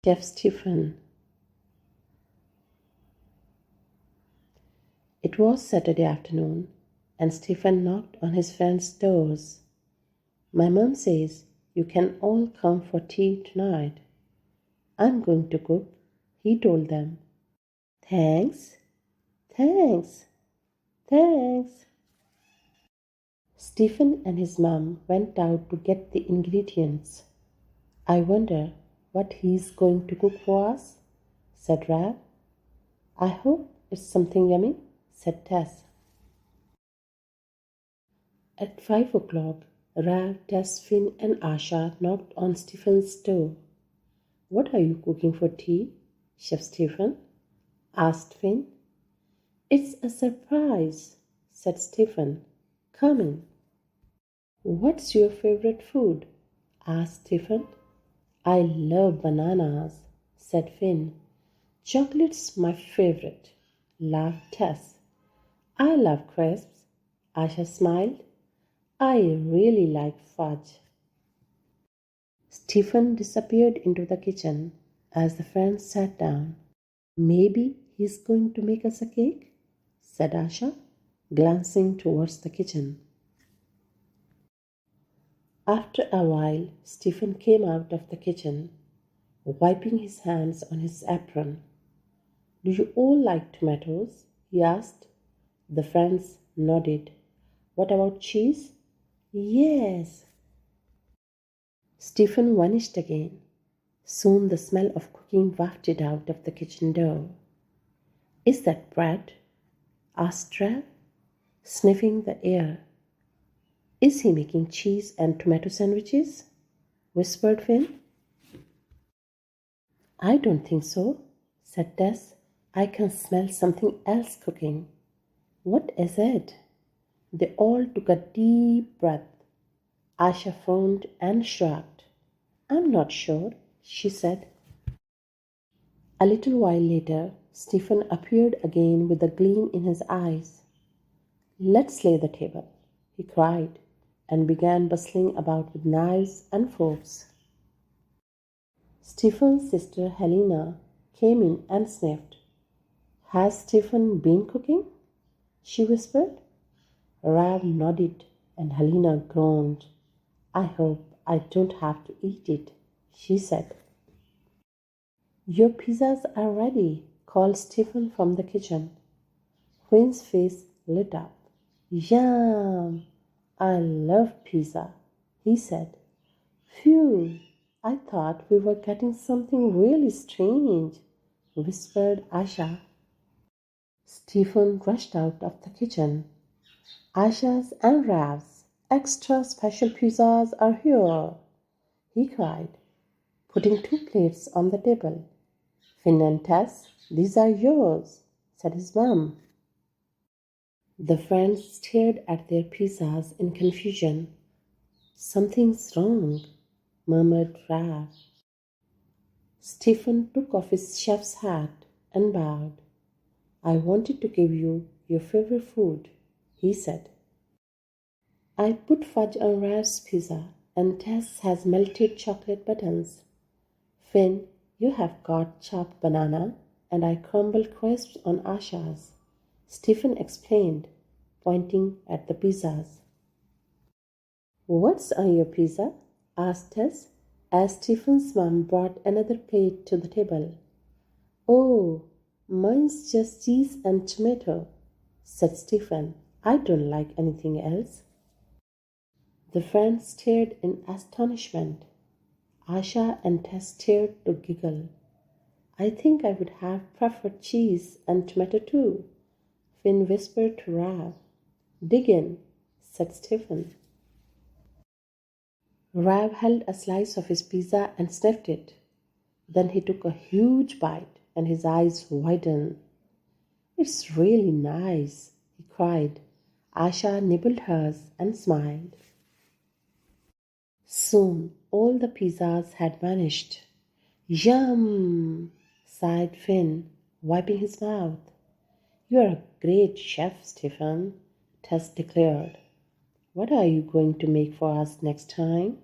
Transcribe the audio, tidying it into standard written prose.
Chef Stefan. It was Saturday afternoon, and Stefan knocked on his friends' doors. My mom says you can all come for tea tonight. I'm going to cook, he told them. Thanks, thanks, thanks. Stephen and his mom went out to get the ingredients. I wonder what he's going to cook for us, said Rab. I hope it's something yummy, said Tess. At 5 o'clock, Rab, Tess, Finn and Asha knocked on Stephen's door. What are you cooking for tea, Chef Stefan? Asked Finn. It's a surprise, said Stephen. Come in. What's your favorite food? Asked Stephen. I love bananas, said Finn. Chocolate's my favorite, laughed Tess. I love crisps, Asha smiled. I really like fudge. Stephen disappeared into the kitchen as the friends sat down. Maybe he's going to make us a cake, said Asha, glancing towards the kitchen. After a while, Stephen came out of the kitchen, wiping his hands on his apron. Do you all like tomatoes? He asked. The friends nodded. What about cheese? Yes. Stephen vanished again. Soon the smell of cooking wafted out of the kitchen door. Is that bread? Asked Rab, sniffing the air. Is he making cheese and tomato sandwiches? Whispered Finn. I don't think so, said Tess. I can smell something else cooking. What is it? They all took a deep breath. Asha frowned and shrugged. I'm not sure, she said. A little while later, Stephen appeared again with a gleam in his eyes. Let's lay the table, he cried, and began bustling about with knives and forks. Stephen's sister Helena came in and sniffed. Has Stephen been cooking? She whispered. Rab nodded and Helena groaned. I hope I don't have to eat it, she said. Your pizzas are ready, called Stephen from the kitchen. Finn's face lit up. Yum! I love pizza, he said. Phew! I thought we were getting something really strange, whispered Asha. Stephen rushed out of the kitchen. Asha's and Rab's extra special pizzas are here, he cried, putting 2 plates on the table. Finn and Tess, these are yours, said his mom. The friends stared at their pizzas in confusion. Something's wrong, murmured Rab. Stephen took off his chef's hat and bowed. I wanted to give you your favorite food, he said. I put fudge on Rab's pizza and Tess has melted chocolate buttons. Finn, you have got chopped banana and I crumbled crisps on Asha's, Stephen explained, pointing at the pizzas. What's on your pizza? Asked Tess, as Stephen's mom brought another plate to the table. Oh, mine's just cheese and tomato, said Stephen. I don't like anything else. The friends stared in astonishment. Asha and Tess stared to giggle. I think I would have preferred cheese and tomato too, Finn whispered to Rab. Dig in, said Stephen. Rab held a slice of his pizza and sniffed it. Then he took a huge bite and his eyes widened. It's really nice, he cried. Asha nibbled hers and smiled. Soon all the pizzas had vanished. Yum! Sighed Finn, wiping his mouth. You're a great chef, Stefan, Tess declared. What are you going to make for us next time?